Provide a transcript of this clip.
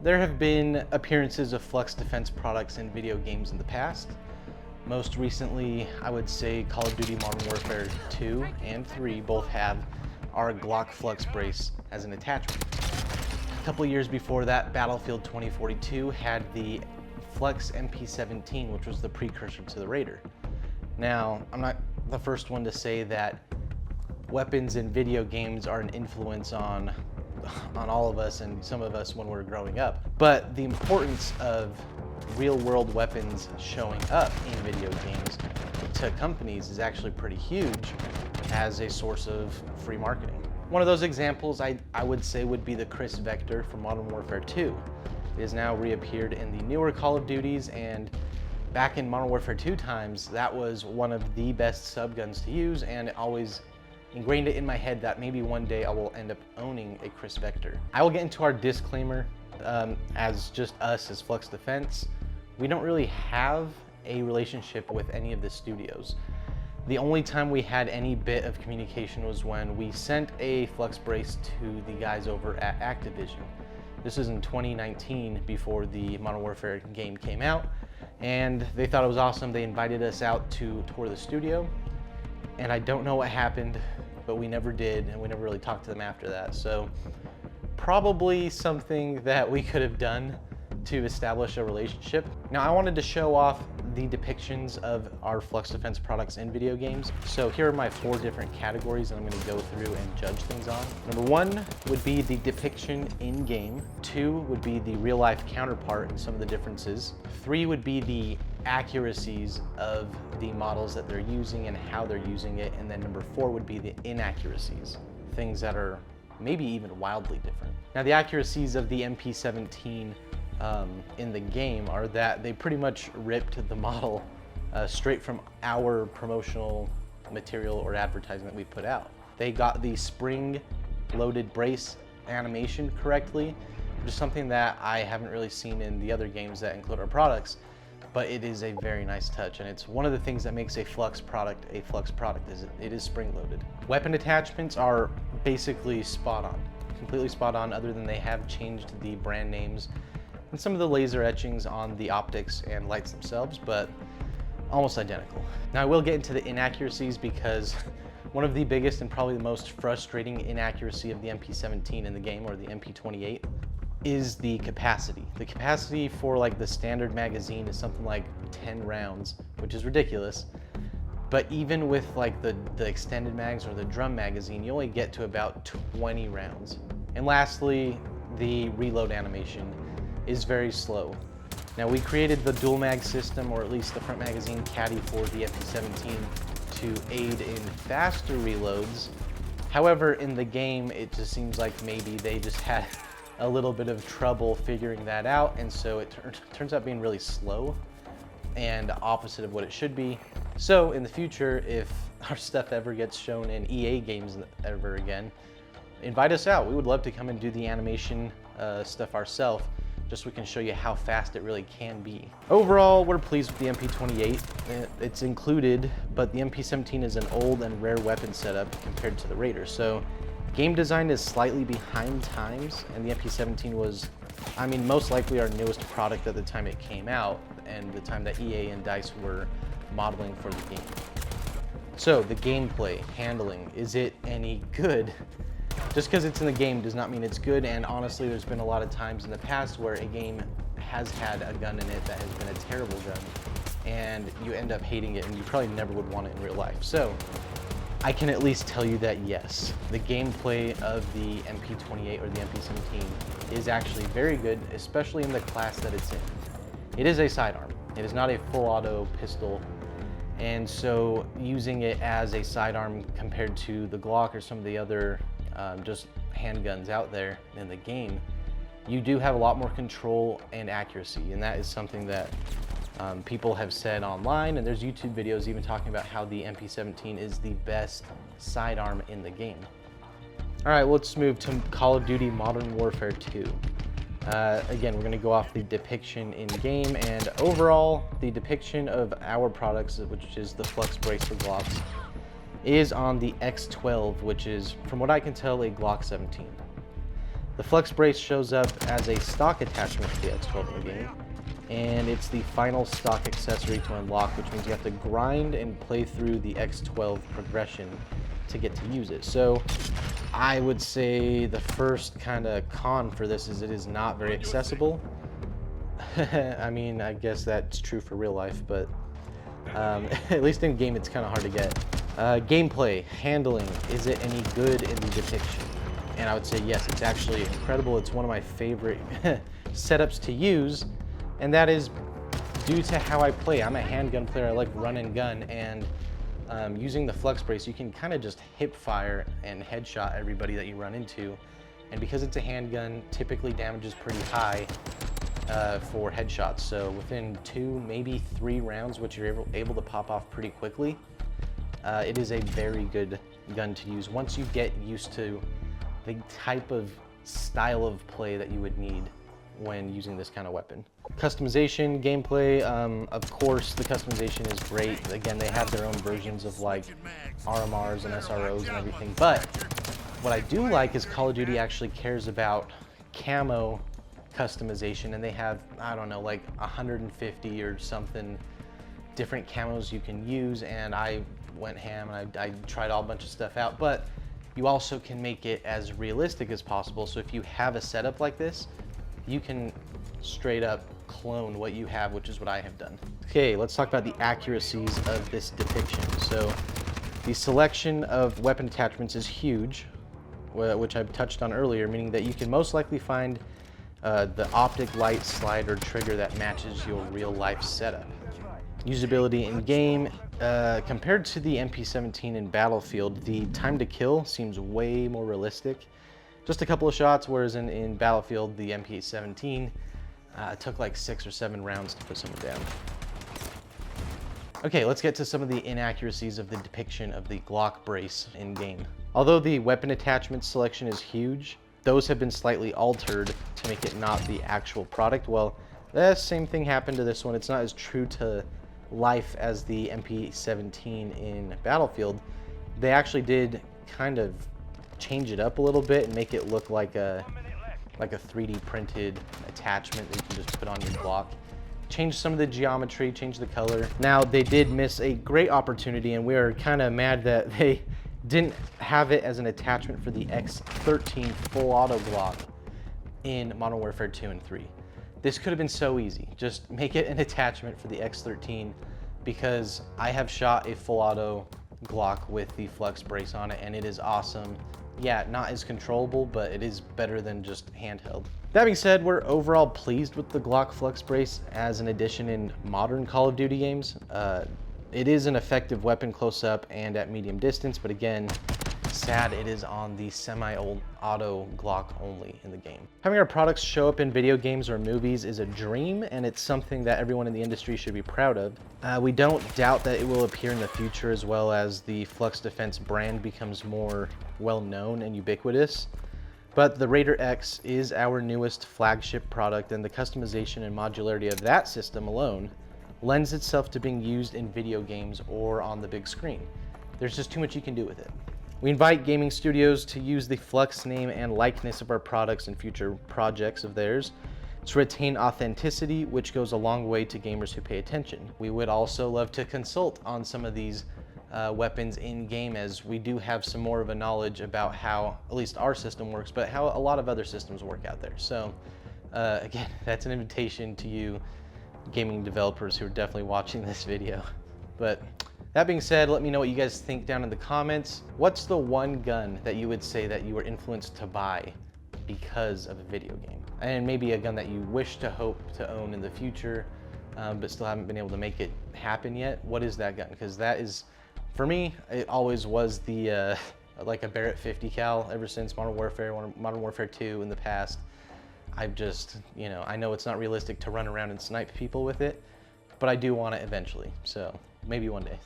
There have been appearances of Flux Defense products in video games in the past. Most recently, I would say Call of Duty Modern Warfare 2 and 3 both have our Glock Flux brace as an attachment. A couple years before that, Battlefield 2042 had the Flux MP17, which was the precursor to the Raider. Now, I'm not the first one to say that weapons in video games are an influence on all of us and some of us when we're growing up. But the importance of real-world weapons showing up in video games to companies is actually pretty huge as a source of free marketing. One of those examples I would say would be the Chris Vector from Modern Warfare 2. It has now reappeared in the newer Call of Duties, and back in Modern Warfare 2 times, that was one of the best subguns to use, and it always ingrained it in my head that maybe one day I will end up owning a Chris Vector. I will get into our disclaimer. As just us as Flux Defense, we don't really have a relationship with any of the studios. The only time we had any bit of communication was when we sent a Flux brace to the guys over at Activision. This is in 2019, before the Modern Warfare game came out, and they thought it was awesome. They invited us out to tour the studio, and I don't know what happened, but we never did, and we never really talked to them after that. So probably something that we could have done to establish a relationship. Now, I wanted to show off the depictions of our Flux Defense products in video games. So here are my 4 different categories that I'm going to go through and judge things on. Number 1 would be the depiction in game. 2 would be the real life counterpart and some of the differences. 3 would be the accuracies of the models that they're using and how they're using it. And then number 4 would be the inaccuracies, things that are maybe even wildly different. Now, the accuracies of the MP17 in the game are that they pretty much ripped the model straight from our promotional material or advertising that we put out. They got the spring-loaded brace animation correctly, which is something that I haven't really seen in the other games that include our products, but it is a very nice touch, and it's one of the things that makes a Flux product is it is spring-loaded. Weapon attachments are basically spot on, completely spot on, other than they have changed the brand names and some of the laser etchings on the optics and lights themselves, but almost identical. Now, I will get into the inaccuracies because one of the biggest and probably the most frustrating inaccuracy of the MP17 in the game, or the MP28, is the capacity. The capacity for like the standard magazine is something like 10 rounds, which is ridiculous. But even with like the extended mags or the drum magazine, you only get to about 20 rounds. And lastly, the reload animation is very slow. Now, we created the dual mag system, or at least the front magazine caddy for the MP17 to aid in faster reloads. However, in the game, it just seems like maybe they just had a little bit of trouble figuring that out, and so it turns out being really slow and opposite of what it should be. So in the future, if our stuff ever gets shown in EA games ever again, invite us out. We would love to come and do the animation stuff ourselves, just so we can show you how fast it really can be. Overall, we're pleased with the MP28. It's included, but the MP17 is an old and rare weapon setup compared to the Raider. So game design is slightly behind times, and the MP17 was, I mean, most likely our newest product at the time it came out and the time that EA and DICE were modeling for the game. So the gameplay, handling, is it any good? Just because it's in the game does not mean it's good, and honestly, there's been a lot of times in the past where a game has had a gun in it that has been a terrible gun, and you end up hating it, and you probably never would want it in real life. So I can at least tell you that yes, the gameplay of the MP28 or the MP17 is actually very good, especially in the class that it's in. It is a sidearm. It is not a full auto pistol, and so using it as a sidearm compared to the Glock or some of the other just handguns out there in the game, you do have a lot more control and accuracy, and that is something that people have said online, and there's YouTube videos even talking about how the MP17 is the best sidearm in the game. All right, let's move to Call of Duty Modern Warfare 2. Again, we're going to go off the depiction in game, and overall, the depiction of our products, which is the Flux brace for Glocks, is on the X12, which is, from what I can tell, a Glock 17. The Flux brace shows up as a stock attachment to the X12 in the game, and it's the final stock accessory to unlock, which means you have to grind and play through the X12 progression to get to use it. So I would say the first kind of con for this is it is not very accessible. I mean, I guess that's true for real life, but at least in game it's kind of hard to get. Gameplay, handling, is it any good in the depiction? And I would say yes, it's actually incredible. It's one of my favorite setups to use, and that is due to how I play. I'm a handgun player, I like run and gun, and using the Flux brace, you can kind of just hip fire and headshot everybody that you run into. And because it's a handgun, typically damage is pretty high for headshots. So within 2, maybe 3 rounds, which you're able to pop off pretty quickly, it is a very good gun to use once you get used to the type of style of play that you would need when using this kind of weapon. Customization, gameplay, of course the customization is great. Again, they have their own versions of like RMRs and SROs and everything, but what I do like is Call of Duty actually cares about camo customization, and they have, I don't know, like 150 or something different camos you can use, and I went ham and I tried all a bunch of stuff out, but you also can make it as realistic as possible. So if you have a setup like this, you can straight up clone what you have, which is what I have done. Okay, let's talk about the accuracies of this depiction. So the selection of weapon attachments is huge, which I've touched on earlier, meaning that you can most likely find the optic light slide or trigger that matches your real life setup. Usability in game, compared to the MP17 in Battlefield, the time to kill seems way more realistic. Just a couple of shots, whereas in Battlefield, the MP17 took like 6 or 7 rounds to put someone down. Okay, let's get to some of the inaccuracies of the depiction of the Glock brace in game. Although the weapon attachment selection is huge, those have been slightly altered to make it not the actual product. Well, the same thing happened to this one. It's not as true to life as the MP17 in Battlefield. They actually did kind of change it up a little bit and make it look like a 3D printed attachment that you can just put on your Glock. Change some of the geometry, change the color. Now, they did miss a great opportunity, and we are kind of mad that they didn't have it as an attachment for the X13 full auto Glock in Modern Warfare 2 and 3. This could have been so easy. Just make it an attachment for the X13, because I have shot a full auto Glock with the Flux brace on it, and it is awesome. Yeah, not as controllable, but it is better than just handheld. That being said, we're overall pleased with the Glock Flux brace as an addition in modern Call of Duty games. It is an effective weapon close up and at medium distance, but again, sad it is on the semi-auto Glock only in the game. Having our products show up in video games or movies is a dream, and it's something that everyone in the industry should be proud of. We don't doubt that it will appear in the future, as well as the Flux Defense brand becomes more well-known and ubiquitous. But the Raider X is our newest flagship product, and the customization and modularity of that system alone lends itself to being used in video games or on the big screen. There's just too much you can do with it. We invite gaming studios to use the Flux name and likeness of our products in future projects of theirs to retain authenticity, which goes a long way to gamers who pay attention. We would also love to consult on some of these weapons in game, as we do have some more of a knowledge about how at least our system works, but how a lot of other systems work out there. So again, that's an invitation to you gaming developers who are definitely watching this video. But that being said, let me know what you guys think down in the comments. What's the one gun that you would say that you were influenced to buy because of a video game? And maybe a gun that you wish to hope to own in the future, but still haven't been able to make it happen yet. What is that gun? Because that is, for me, it always was the like a Barrett 50 cal ever since Modern Warfare 2 in the past. I've just, you know, I know it's not realistic to run around and snipe people with it, but I do want it eventually. So maybe one day.